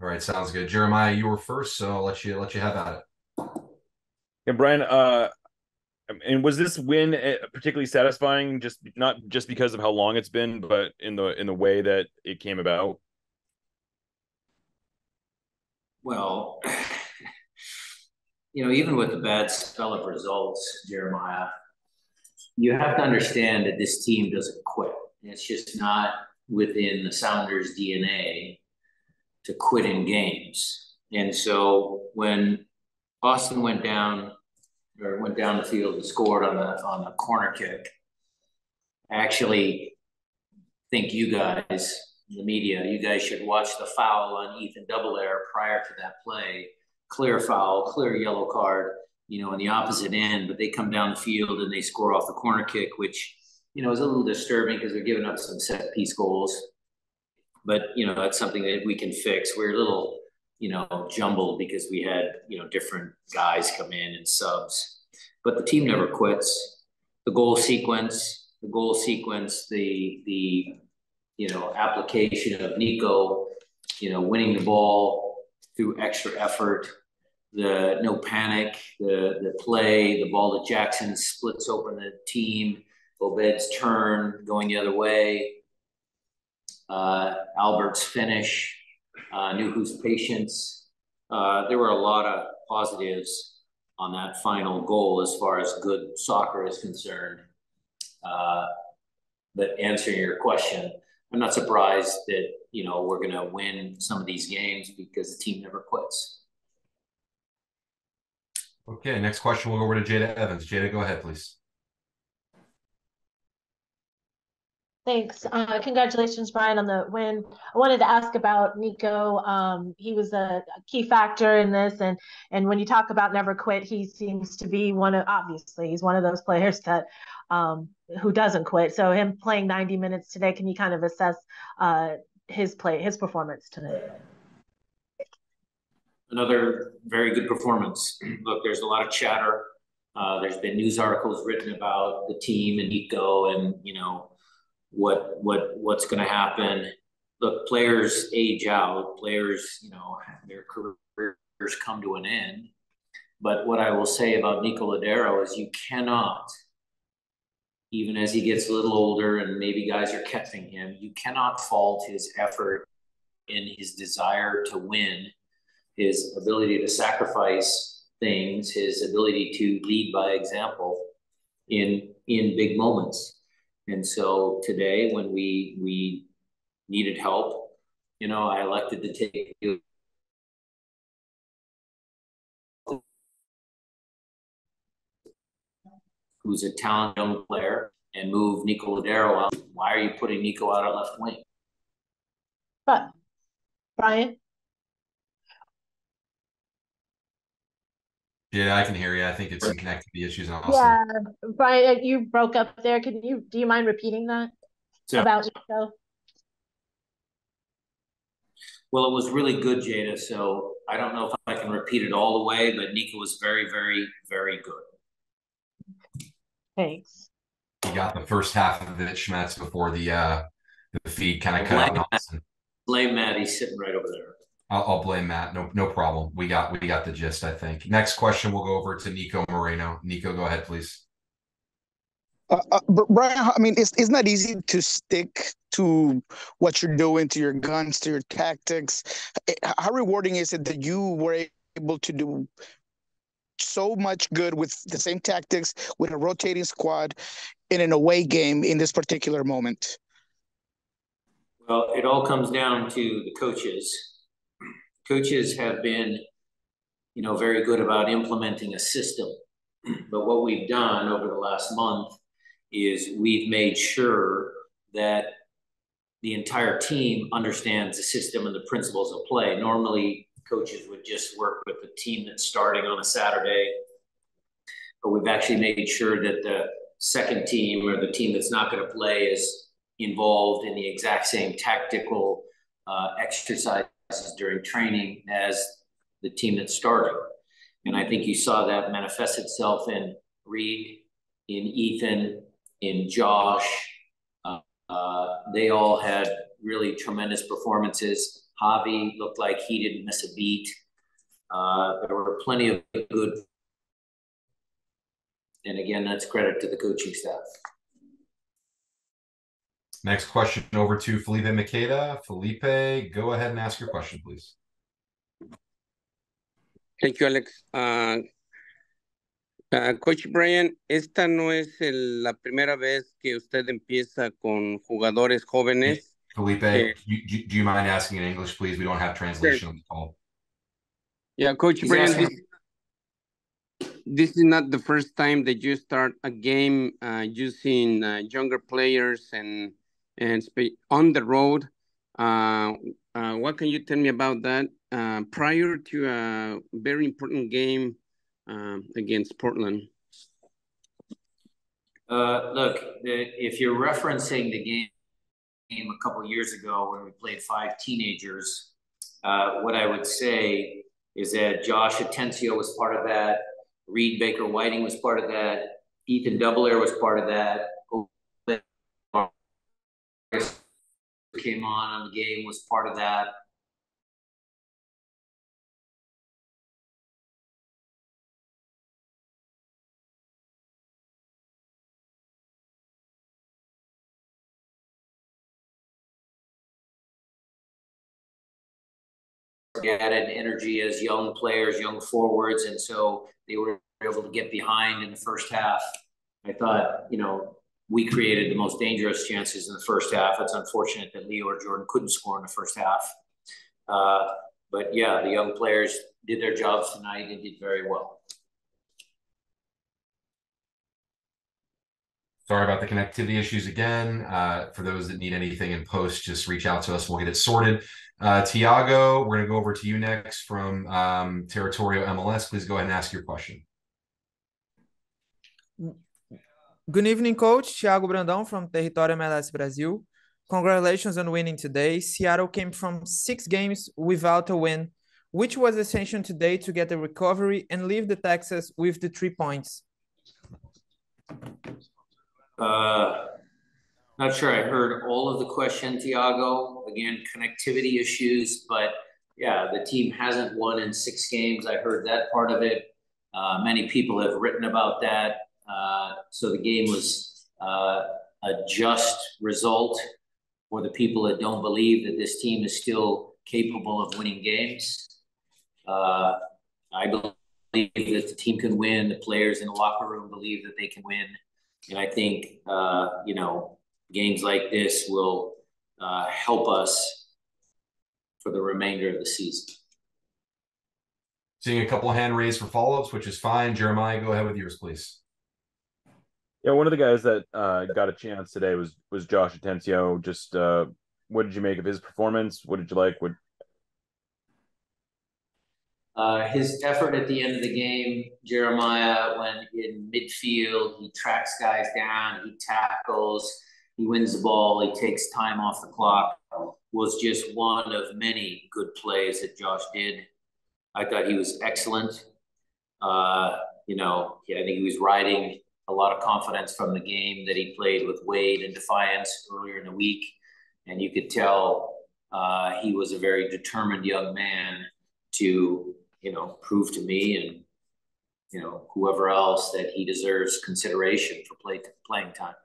All right, sounds good. Jeremiah, you were first, so I'll let you have at it. And Brian, and was this win particularly satisfying? Just not just because of how long it's been, but in the way that it came about. Well, even with the bad spell of results, Jeremiah, you have to understand that this team doesn't quit. It's just not within the Sounders' DNA to quit in games. And so when Boston went down the field and scored on the corner kick, I actually think you guys, the media, you guys should watch the foul on Ethan Doubleair prior to that play. Clear foul, clear yellow card, on the opposite end, but they come down the field and they score off the corner kick, which, is a little disturbing because they're giving up some set piece goals. But, that's something that we can fix. We're a little, jumbled because we had, different guys come in and subs. But the team never quits. The goal sequence, the application of Nico, winning the ball through extra effort, the no panic, the play, the ball that Jackson splits open the team, Obed's turn going the other way, Albert's finish, Nuhu's patience. There were a lot of positives on that final goal as far as good soccer is concerned. But answering your question, I'm not surprised that, we're going to win some of these games because the team never quits. Okay, next question. We'll go over to Jada Evans. Jada, go ahead, please. Thanks. Congratulations, Brian, on the win. I wanted to ask about Nico. He was a key factor in this, and when you talk about never quit, he seems to be obviously he's one of those players that who doesn't quit. So him playing 90 minutes today, can you kind of assess his performance today? Another very good performance. Look, there's a lot of chatter. There's been news articles written about the team and Nico and, what's going to happen. Look, players age out. Players, their careers come to an end. But what I will say about Nico Lodeiro is you cannot, even as he gets a little older and maybe guys are catching him, you cannot fault his effort and his desire to win, his ability to sacrifice things, his ability to lead by example in big moments. And so today, when we needed help, I elected to take who's a talented young player and move Nico Lodeiro out. Why are you putting Nico out at left wing? But Brian? Yeah, I can hear you. I think it's some connectivity issues in Austin. Yeah, Brian, you broke up there. Do you mind repeating that about Nico? Well, it was really good, Jada. So I don't know if I can repeat it all the way, but Nico was very, very, very good. Thanks. You got the first half of it, Schmetz, before the feed kind of cut out. Blame Matt. He's sitting right over there. I'll blame Matt. No problem. We got the gist, I think. Next question, we'll go over to Nico Moreno. Nico, go ahead, please. Brian, I mean, it's not easy to stick to what you're doing, to your guns, to your tactics. How rewarding is it that you were able to do so much good with the same tactics, with a rotating squad, in an away game in this particular moment? Well, it all comes down to the coaches. Coaches have been, very good about implementing a system. But what we've done over the last month is we've made sure that the entire team understands the system and the principles of play. Normally, coaches would just work with the team that's starting on a Saturday, but we've actually made sure that the second team or the team that's not going to play is involved in the exact same tactical exercises during training as the team that's starting. And I think you saw that manifest itself in Reed, in Ethan, in Josh. They all had really tremendous performances. Javi looked like he didn't miss a beat. There were plenty of good. And again, that's credit to the coaching staff. Next question over to Felipe Makeda. Felipe, go ahead and ask your question, please. Thank you, Alex. Coach Brian, esta no es la primera vez que usted empieza con jugadores jóvenes. Felipe, do you mind asking in English, please? We don't have translation on the call. Yeah, Coach He's Brian, asking- this is not the first time that you start a game using younger players and on the road. What can you tell me about that? Prior to a very important game against Portland. Look, if you're referencing the game a couple years ago when we played 5 teenagers, what I would say is that Josh Atencio was part of that. Reed Baker Whiting was part of that. Ethan Doubleair was part of that. Came on the game was part of that. Added energy as young players, young forwards, and so they were able to get behind in the first half. I thought, we created the most dangerous chances in the first half. It's unfortunate that Leo or Jordan couldn't score in the first half. But yeah, the young players did their jobs tonight and did very well. Sorry about the connectivity issues again. For those that need anything in post, just reach out to us. We'll get it sorted. Tiago, we're going to go over to you next from Territorio MLS. Please go ahead and ask your question. Good evening, Coach. Thiago Brandão from Territorio MLS Brasil. Congratulations on winning today. Seattle came from 6 games without a win, which was essential today to get a recovery and leave the Texas with the 3 points. Not sure I heard all of the question, Tiago. Again, connectivity issues, but yeah, the team hasn't won in 6 games. I heard that part of it. Many people have written about that. So the game was a just result for the people that don't believe that this team is still capable of winning games. I believe that the team can win. The players in the locker room believe that they can win. And I think, games like this will help us for the remainder of the season. Seeing a couple of hand raised for follow-ups, which is fine. Jeremiah, go ahead with yours, please. Yeah, one of the guys that got a chance today was Josh Atencio. Just what did you make of his performance? What did you like? His effort at the end of the game, Jeremiah, when in midfield, he tracks guys down, he tackles, he wins the ball, he takes time off the clock, was just one of many good plays that Josh did. I thought he was excellent. I think he was riding a lot of confidence from the game that he played with Wade and Defiance earlier in the week. And you could tell he was a very determined young man to, prove to me and, whoever else that he deserves consideration for playing time.